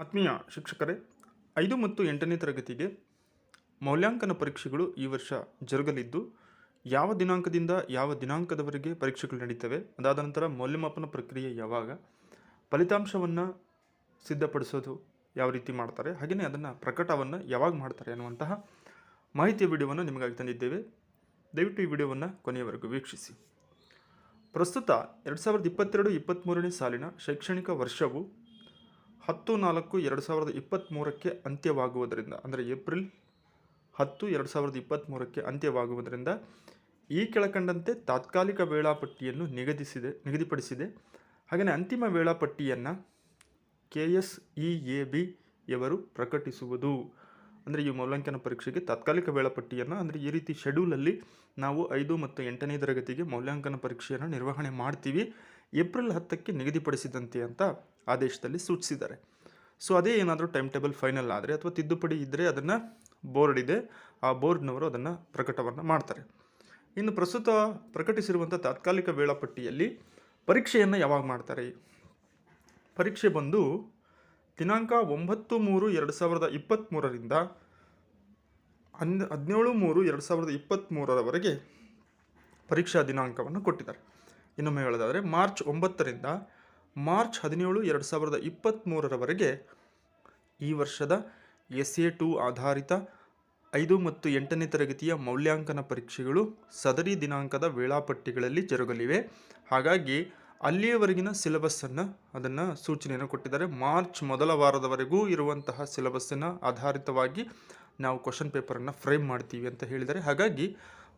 ಆತ್ಮೀಯ ಶಿಕ್ಷಕರೇ, 5 ಮತ್ತು 8ನೇ ತರಗತಿಗೆ ಮೌಲ್ಯಾಂಕನ ಪರೀಕ್ಷೆಗಳು ಈ ವರ್ಷ ಜರುಗಲಿದ್ದು, ಯಾವ ದಿನಾಂಕದಿಂದ ಯಾವ ದಿನಾಂಕದವರೆಗೆ ಪರೀಕ್ಷೆಗಳು ನಡೀತವೆ, ಅದಾದ ನಂತರ ಮೌಲ್ಯಮಾಪನ ಪ್ರಕ್ರಿಯೆ ಯಾವಾಗ, ಫಲಿತಾಂಶವನ್ನು ಸಿದ್ಧಪಡಿಸೋದು ಯಾವ ರೀತಿ ಮಾಡ್ತಾರೆ, ಹಾಗೆಯೇ ಅದನ್ನು ಪ್ರಕಟವನ್ನು ಯಾವಾಗ ಮಾಡ್ತಾರೆ ಅನ್ನುವಂತಹ ಮಾಹಿತಿಯ ವಿಡಿಯೋವನ್ನು ನಿಮಗಾಗಿ ತಂದಿದ್ದೇವೆ. ದಯವಿಟ್ಟು ಈ ವಿಡಿಯೋವನ್ನು ಕೊನೆಯವರೆಗೂ ವೀಕ್ಷಿಸಿ. ಪ್ರಸ್ತುತ 2022-23ನೇ ಸಾಲಿನ ಶೈಕ್ಷಣಿಕ ವರ್ಷವು 10-4-2023ಕ್ಕೆ ಅಂತ್ಯವಾಗುವುದರಿಂದ, ಅಂದರೆ ಏಪ್ರಿಲ್ 10, 2023ಕ್ಕೆ ಅಂತ್ಯವಾಗುವುದರಿಂದ ಈ ಕೆಳಕಂಡಂತೆ ತಾತ್ಕಾಲಿಕ ವೇಳಾಪಟ್ಟಿಯನ್ನು ನಿಗದಿಪಡಿಸಿದೆ. ಹಾಗೆಯೇ ಅಂತಿಮ ವೇಳಾಪಟ್ಟಿಯನ್ನು KSEAB ಯವರು ಪ್ರಕಟಿಸುವುದು. ಅಂದರೆ ಈ ಮೌಲ್ಯಾಂಕನ ಪರೀಕ್ಷೆಗೆ ತಾತ್ಕಾಲಿಕ ವೇಳಾಪಟ್ಟಿಯನ್ನು, ಅಂದರೆ ಈ ರೀತಿ ಶೆಡ್ಯೂಲಲ್ಲಿ ನಾವು 5 ಮತ್ತು 8ನೇ ತರಗತಿಗೆ ಮೌಲ್ಯಾಂಕನ ಪರೀಕ್ಷೆಯನ್ನು ನಿರ್ವಹಣೆ ಮಾಡ್ತೀವಿ, ಏಪ್ರಿಲ್ 10ಕ್ಕೆ ನಿಗದಿಪಡಿಸಿದಂತೆ ಅಂತ ಆದೇಶದಲ್ಲಿ ಸೂಚಿಸಿದ್ದಾರೆ. ಸೊ ಅದೇ ಏನಾದರೂ ಟೈಮ್ ಟೇಬಲ್ ಫೈನಲ್ ಆದರೆ ಅಥವಾ ತಿದ್ದುಪಡಿ ಇದ್ದರೆ ಅದನ್ನು ಬೋರ್ಡ್ ಇದೆ, ಆ ಬೋರ್ಡ್ನವರು ಅದನ್ನು ಪ್ರಕಟವನ್ನು ಮಾಡ್ತಾರೆ. ಇನ್ನು ಪ್ರಸ್ತುತ ಪ್ರಕಟಿಸಿರುವಂಥ ತಾತ್ಕಾಲಿಕ ವೇಳಾಪಟ್ಟಿಯಲ್ಲಿ ಪರೀಕ್ಷೆಯನ್ನು ಯಾವಾಗ ಮಾಡ್ತಾರೆ? ಪರೀಕ್ಷೆ ಬಂದು ದಿನಾಂಕ 9-3-2023ರಿಂದ 17-3-2023ರವರೆಗೆ ಪರೀಕ್ಷಾ ದಿನಾಂಕವನ್ನು ಕೊಟ್ಟಿದ್ದಾರೆ. ಇನ್ನೊಮ್ಮೆ ಹೇಳೋದಾದರೆ ಮಾರ್ಚ್ 9ರಿಂದ ಮಾರ್ಚ್ 17, 2023ರವರೆಗೆ ಈ ವರ್ಷದ SA2 ಆಧಾರಿತ 5 ಮತ್ತು 8ನೇ ತರಗತಿಯ ಮೌಲ್ಯಾಂಕನ ಪರೀಕ್ಷೆಗಳು ಸದರಿ ದಿನಾಂಕದ ವೇಳಾಪಟ್ಟಿಗಳಲ್ಲಿ ಜರುಗಲಿವೆ. ಹಾಗಾಗಿ ಅಲ್ಲಿಯವರೆಗಿನ ಸಿಲೆಬಸ್ಸನ್ನು ಅದನ್ನು ಸೂಚನೆಯನ್ನು ಕೊಟ್ಟಿದ್ದಾರೆ. ಮಾರ್ಚ್ ಮೊದಲ ವಾರದವರೆಗೂ ಇರುವಂತಹ ಸಿಲೆಬಸ್ಸಿನ ಆಧಾರಿತವಾಗಿ ನಾವು ಕ್ವಶನ್ ಪೇಪರನ್ನು ಫ್ರೇಮ್ ಮಾಡ್ತೀವಿ ಅಂತ ಹೇಳಿದ್ದಾರೆ. ಹಾಗಾಗಿ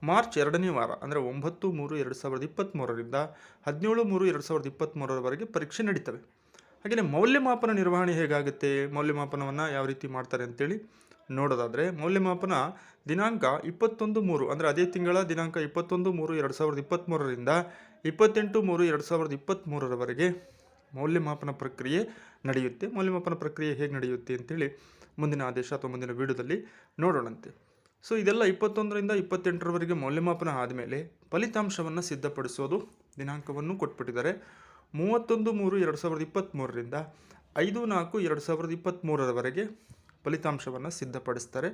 ಮಾರ್ಚ್ 2ನೇ ವಾರ, ಅಂದರೆ 9-3-2023ರಿಂದ 17-3-2023ರವರೆಗೆ ಪರೀಕ್ಷೆ ನಡೀತವೆ. ಹಾಗೆಯೇ ಮೌಲ್ಯಮಾಪನ ನಿರ್ವಹಣೆ ಹೇಗಾಗುತ್ತೆ, ಮೌಲ್ಯಮಾಪನವನ್ನು ಯಾವ ರೀತಿ ಮಾಡ್ತಾರೆ ಅಂತೇಳಿ ನೋಡೋದಾದರೆ, ಮೌಲ್ಯಮಾಪನ ದಿನಾಂಕ 21-3, ಅಂದರೆ ಅದೇ ತಿಂಗಳ ದಿನಾಂಕ 21-3-2023ರಿಂದ 28-3-2023ರವರೆಗೆ ಮೌಲ್ಯಮಾಪನ ಪ್ರಕ್ರಿಯೆ ನಡೆಯುತ್ತೆ. ಮೌಲ್ಯಮಾಪನ ಪ್ರಕ್ರಿಯೆ ಹೇಗೆ ನಡೆಯುತ್ತೆ ಅಂತೇಳಿ ಮುಂದಿನ ಆದೇಶ ಅಥವಾ ಮುಂದಿನ ವಿಡಿಯೋದಲ್ಲಿ ನೋಡೋಣಂತೆ. ಸೊ ಇದೆಲ್ಲ 21ರಿಂದ 28ರವರೆಗೆ ಮೌಲ್ಯಮಾಪನ ಆದಮೇಲೆ ಫಲಿತಾಂಶವನ್ನು ಸಿದ್ಧಪಡಿಸೋದು ದಿನಾಂಕವನ್ನು ಕೊಟ್ಬಿಟ್ಟಿದ್ದಾರೆ. 31-3-2023ರಿಂದ 5-4-2023ರವರೆಗೆ ಫಲಿತಾಂಶವನ್ನು ಸಿದ್ಧಪಡಿಸ್ತಾರೆ.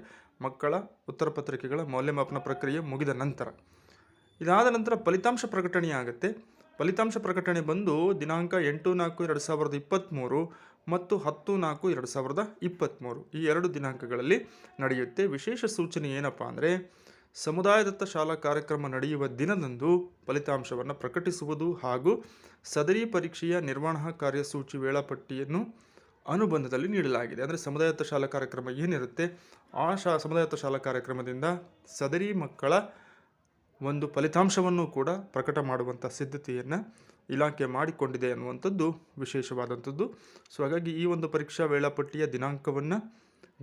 ಮಕ್ಕಳ ಉತ್ತರ ಪತ್ರಿಕೆಗಳ ಮೌಲ್ಯಮಾಪನ ಪ್ರಕ್ರಿಯೆ ಮುಗಿದ ನಂತರ. ಇದಾದ ನಂತರ ಫಲಿತಾಂಶ ಪ್ರಕಟಣೆ ಆಗುತ್ತೆ. ಫಲಿತಾಂಶ ಪ್ರಕಟಣೆ ಬಂದು ದಿನಾಂಕ 8-4-2023 ಮತ್ತು 10-4-2023 ಈ 2 ದಿನಾಂಕಗಳಲ್ಲಿ ನಡೆಯುತ್ತೆ. ವಿಶೇಷ ಸೂಚನೆ ಏನಪ್ಪ ಅಂದರೆ, ಸಮುದಾಯದತ್ತ ಶಾಲಾ ಕಾರ್ಯಕ್ರಮ ನಡೆಯುವ ದಿನದಂದು ಫಲಿತಾಂಶವನ್ನು ಪ್ರಕಟಿಸುವುದು ಹಾಗೂ ಸದರಿ ಪರೀಕ್ಷೆಯ ನಿರ್ವಹಣಾ ಕಾರ್ಯಸೂಚಿ ವೇಳಾಪಟ್ಟಿಯನ್ನು ಅನುಬಂಧದಲ್ಲಿ ನೀಡಲಾಗಿದೆ. ಅಂದರೆ ಸಮುದಾಯದತ್ತ ಶಾಲಾ ಕಾರ್ಯಕ್ರಮ ಏನಿರುತ್ತೆ, ಆ ಸಮುದಾಯದತ್ತ ಶಾಲಾ ಕಾರ್ಯಕ್ರಮದಿಂದ ಸದರಿ ಮಕ್ಕಳ ಒಂದು ಫಲಿತಾಂಶವನ್ನು ಕೂಡ ಪ್ರಕಟ ಮಾಡುವಂಥ ಸಿದ್ಧತೆಯನ್ನು ಇಲಾಖೆ ಮಾಡಿಕೊಂಡಿದೆ ಅನ್ನುವಂಥದ್ದು ವಿಶೇಷವಾದಂಥದ್ದು. ಸೊ ಹಾಗಾಗಿ ಈ ಒಂದು ಪರೀಕ್ಷಾ ವೇಳಾಪಟ್ಟಿಯ ದಿನಾಂಕವನ್ನು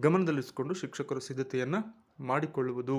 ಗಮನದಲ್ಲಿರಿಸಿಕೊಂಡು ಶಿಕ್ಷಕರು ಸಿದ್ಧತೆಯನ್ನು ಮಾಡಿಕೊಳ್ಳುವುದು